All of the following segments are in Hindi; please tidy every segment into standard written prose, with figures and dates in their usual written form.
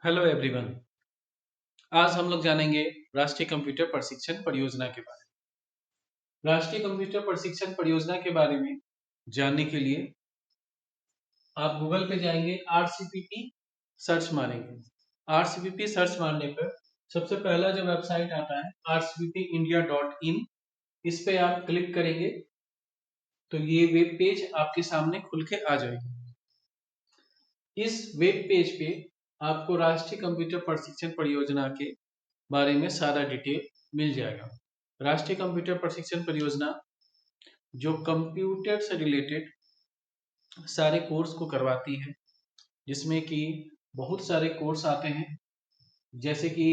Hello everyone. आज हम लोग जानेंगे राष्ट्रीय कंप्यूटर प्रशिक्षण परियोजना के बारे में। राष्ट्रीय कंप्यूटर प्रशिक्षण परियोजना के बारे में जानने के लिए आप गूगल पे जाएंगे, आरसीपीपी सर्च मारेंगे। आरसीपीपी सर्च मारने पर सबसे पहला जो वेबसाइट आता है rcppindia.in, इस पे आप क्लिक करेंगे तो ये वेब पेज आपके सामने खुल के आ जाएगी। इस वेब पेज पे आपको राष्ट्रीय कंप्यूटर प्रशिक्षण परियोजना के बारे में सारा डिटेल मिल जाएगा। राष्ट्रीय कंप्यूटर प्रशिक्षण परियोजना जो कंप्यूटर से रिलेटेड सारे कोर्स को करवाती है, जिसमें कि बहुत सारे कोर्स आते हैं। जैसे कि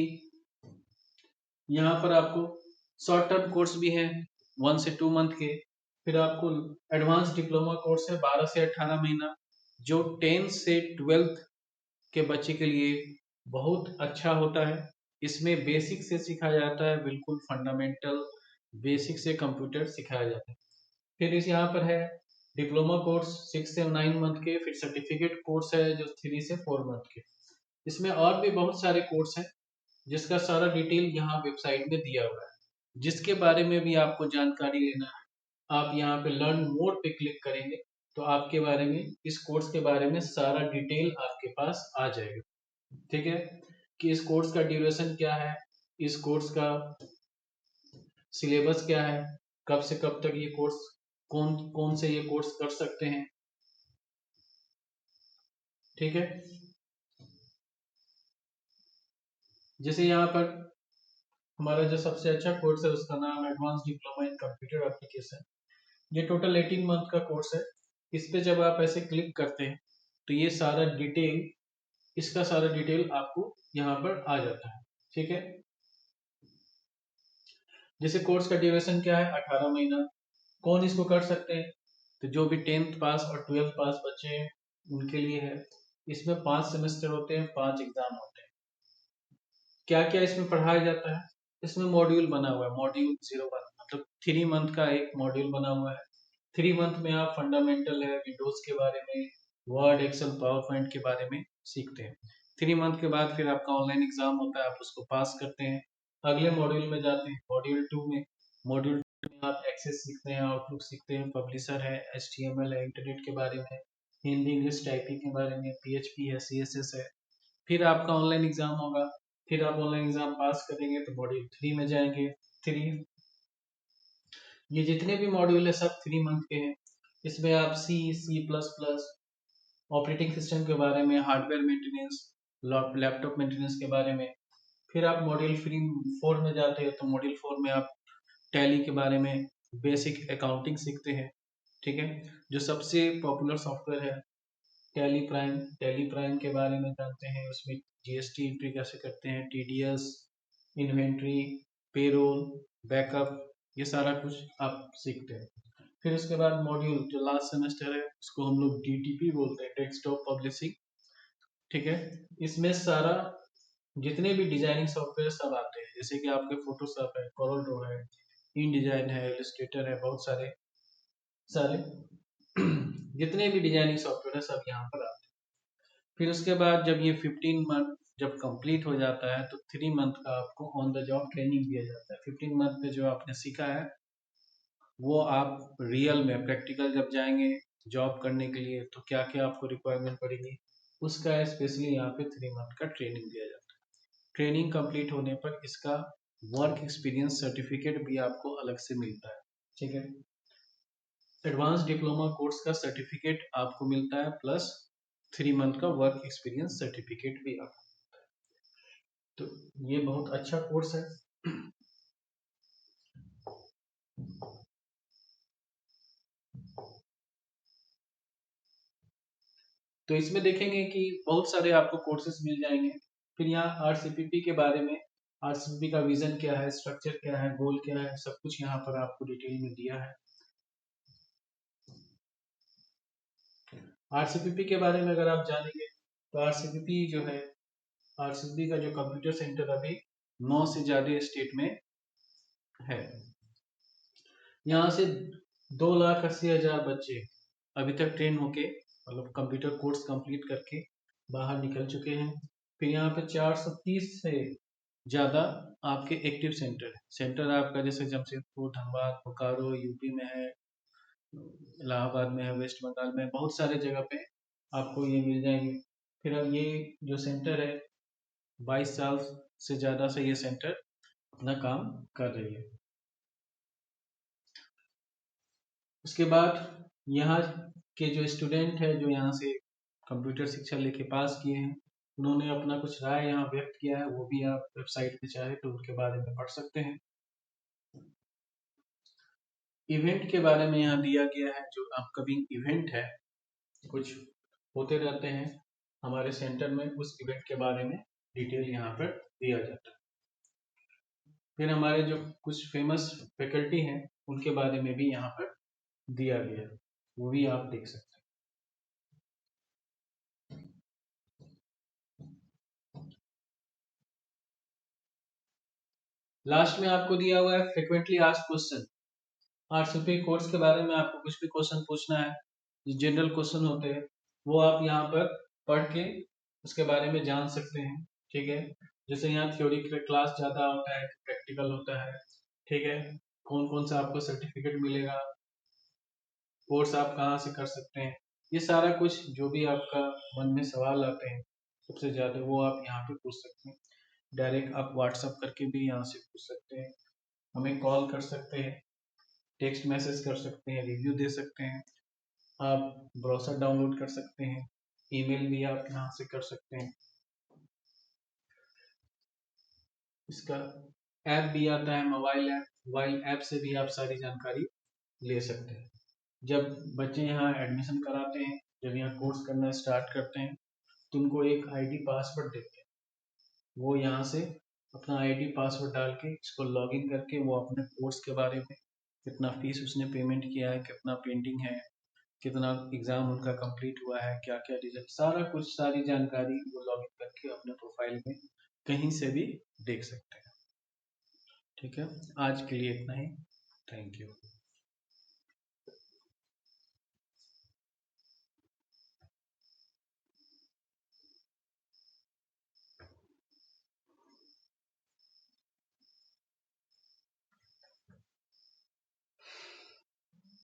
यहाँ पर आपको शॉर्ट टर्म कोर्स भी हैं 1 से 2 मंथ के। फिर आपको एडवांस डिप्लोमा कोर्स है 12 से 18 महीना, जो 10 से 12 के बच्चे के लिए बहुत अच्छा होता है। इसमें बेसिक से सिखाया जाता है, बिल्कुल फंडामेंटल बेसिक से कंप्यूटर सिखाया जाता है। फिर इस यहाँ पर है डिप्लोमा कोर्स 6 से 9 मंथ के। फिर सर्टिफिकेट कोर्स है जो 3 से 4 मंथ के। इसमें और भी बहुत सारे कोर्स हैं जिसका सारा डिटेल यहाँ वेबसाइट में दिया हुआ है। जिसके बारे में भी आपको जानकारी लेना है, आप यहाँ पे लर्न मोर पे क्लिक करेंगे तो आपके बारे में, इस कोर्स के बारे में सारा डिटेल आपके पास आ जाएगा। ठीक है, कि इस कोर्स का ड्यूरेशन क्या है, इस कोर्स का सिलेबस क्या है, कब से कब तक ये कोर्स, कौन कौन से ये कोर्स कर सकते हैं। ठीक है, जैसे यहाँ पर हमारा जो सबसे अच्छा कोर्स है उसका नाम है advance diploma in computer application. ये टोटल 18 मंथ का कोर्स है। इस पे जब आप ऐसे क्लिक करते हैं तो ये सारा डिटेल, इसका सारा डिटेल आपको यहाँ पर आ जाता है। ठीक है, जैसे कोर्स का ड्यूरेशन क्या है, 18 महीना। कौन इसको कर सकते हैं, तो जो भी 10th पास और 12th पास बच्चे हैं उनके लिए है। इसमें 5 सेमेस्टर होते हैं, 5 एग्जाम होते हैं। क्या क्या इसमें पढ़ाया जाता है, इसमें मॉड्यूल बना हुआ है, मॉड्यूल 01 मतलब 3 मंथ का एक मॉड्यूल बना हुआ है। 3 मंथ में आप फंडामेंटल है विंडोज के बारे में, वर्ड एक्सेल पावर पॉइंट के बारे में सीखते हैं। 3 मंथ के बाद फिर आपका ऑनलाइन एग्जाम होता है, आप उसको पास करते हैं। अगले मॉड्यूल में जाते हैं, मॉड्यूल 2 में। मॉड्यूल 2 में आप एक्सेस सीखते हैं, आउटलुक सीखते हैं, पब्लिशर है, HTML है, इंटरनेट के बारे में, हिंदी इंग्लिश टाइपिंग के बारे में, PHP है, CSS है। फिर आपका ऑनलाइन एग्जाम होगा। फिर आप ऑनलाइन एग्जाम पास करेंगे तो मॉड्यूल 3 में जाएंगे। 3, ये जितने भी मॉड्यूल है सब 3 मंथ के हैं। इसमें आप C++, ऑपरेटिंग सिस्टम के बारे में, हार्डवेयर मेंटेनेंस, लैपटॉप मेंटेनेंस के बारे में। फिर आप मॉड्यूल 4 में जाते हैं तो मॉड्यूल 4 में आप टैली के बारे में, बेसिक अकाउंटिंग सीखते हैं। ठीक है, जो सबसे पॉपुलर सॉफ्टवेयर है टैली प्राइम के बारे में जानते हैं। उसमें GST एंट्री कैसे करते हैं, TDS, इन्वेंट्री, पेरोल, बैकअप, ये सारा कुछ आप सीखते हैं। फिर उसके बाद मॉड्यूल जो लास्ट सेमेस्टर है उसको हम लोग DTP बोलते हैं, डेस्कटॉप पब्लिशिंग। ठीक है, इसमें सारा जितने भी डिजाइनिंग सॉफ्टवेयर सब आते हैं, जैसे कि आपके फोटोशॉप है, कोरल ड्रॉ है, इन डिजाइन है, इलस्ट्रेटर है, बहुत सारे सारे जितने भी डिजाइनिंग सॉफ्टवेयर है सब यहाँ पर आते हैं। फिर उसके बाद जब ये 15 मंथ जब कंप्लीट हो जाता है तो 3 मंथ का आपको ऑन द जॉब ट्रेनिंग दिया जाता है। 15 मंथ में जो आपने सीखा है वो आप रियल में प्रैक्टिकल जब जाएंगे जॉब करने के लिए तो क्या क्या आपको रिक्वायरमेंट पड़ेगी, उसका स्पेशली यहाँ पे 3 मंथ का ट्रेनिंग दिया जाता है। ट्रेनिंग कंप्लीट होने पर इसका वर्क एक्सपीरियंस सर्टिफिकेट भी आपको अलग से मिलता है। ठीक है, एडवांस डिप्लोमा कोर्स का सर्टिफिकेट आपको मिलता है, प्लस 3 मंथ का वर्क एक्सपीरियंस सर्टिफिकेट भी आपको। तो ये बहुत अच्छा कोर्स है। तो इसमें देखेंगे कि बहुत सारे आपको कोर्सेज मिल जाएंगे। फिर यहाँ RCPP के बारे में, RCPP का विजन क्या है, स्ट्रक्चर क्या है, गोल क्या है, सब कुछ यहाँ पर आपको डिटेल में दिया है। RCPP के बारे में अगर आप जानेंगे तो RCPP जो है, RCPP का जो कंप्यूटर सेंटर अभी 9 से ज्यादा स्टेट में है। यहाँ से 2,80,000 बच्चे अभी तक ट्रेन होके, मतलब कंप्यूटर कोर्स कंप्लीट करके बाहर निकल चुके हैं। फिर यहाँ पे 430 से ज़्यादा आपके एक्टिव सेंटर है। सेंटर आपका जैसे जमशेदपुर, धनबाद, बोकारो यूपी में है, इलाहाबाद में है, वेस्ट बंगाल में, बहुत सारे जगह पे आपको ये मिल जाएंगे। फिर अब ये जो सेंटर है 22 साल से ज़्यादा से ये सेंटर अपना काम कर रही है। उसके बाद यहाँ के जो स्टूडेंट है जो यहाँ से कंप्यूटर शिक्षा लेके पास किए हैं, उन्होंने अपना कुछ राय यहाँ व्यक्त किया है, वो भी आप वेबसाइट पे चाहे तो उनके बारे में पढ़ सकते हैं। इवेंट के बारे में यहाँ दिया गया है, जो अपकमिंग इवेंट है कुछ होते रहते हैं हमारे सेंटर में, उस इवेंट के बारे में डिटेल यहाँ पर दिया जाता है। फिर हमारे जो कुछ फेमस फैकल्टी हैं उनके बारे में भी यहाँ पर दिया गया है, वो भी आप देख सकते हैं। लास्ट में आपको दिया हुआ है frequently asked question. RCP course के बारे में आपको कुछ भी क्वेश्चन पूछना है, जो जनरल क्वेश्चन होते हैं, वो आप यहाँ पर पढ़ के उसके बारे में जान सकते हैं। ठीक है, जैसे यहाँ थ्योरी क्लास ज़्यादा होता है, प्रैक्टिकल होता है। ठीक है, कौन कौन सा आपको सर्टिफिकेट मिलेगा, कोर्स आप कहाँ से कर सकते हैं, ये सारा कुछ जो भी आपका मन में सवाल आते हैं सबसे ज़्यादा, वो आप यहाँ पे पूछ सकते हैं। डायरेक्ट आप व्हाट्सअप करके भी यहाँ से पूछ सकते हैं, हमें कॉल कर सकते हैं, टेक्स्ट मैसेज कर सकते हैं, रिव्यू दे सकते हैं, आप ब्राउज़र डाउनलोड कर सकते हैं, ईमेल भी आप यहाँ से कर सकते हैं। इसका ऐप भी आता है, मोबाइल ऐप से भी आप सारी जानकारी ले सकते हैं। जब बच्चे यहाँ एडमिशन कराते हैं, जब यहाँ कोर्स करना स्टार्ट करते हैं, तो उनको एक आईडी पासवर्ड देते हैं। वो यहाँ से अपना आईडी पासवर्ड डाल के इसको लॉगिन करके वो अपने कोर्स के बारे में, कितना फीस उसने पेमेंट किया है, कितना पेंडिंग है, कितना एग्जाम उनका कंप्लीट हुआ है, क्या क्या रिजल्ट, सारा कुछ, सारी जानकारी वो लॉगिन करके अपने प्रोफाइल में कहीं से भी देख सकते हैं। ठीक है, आज के लिए इतना ही। Thank you.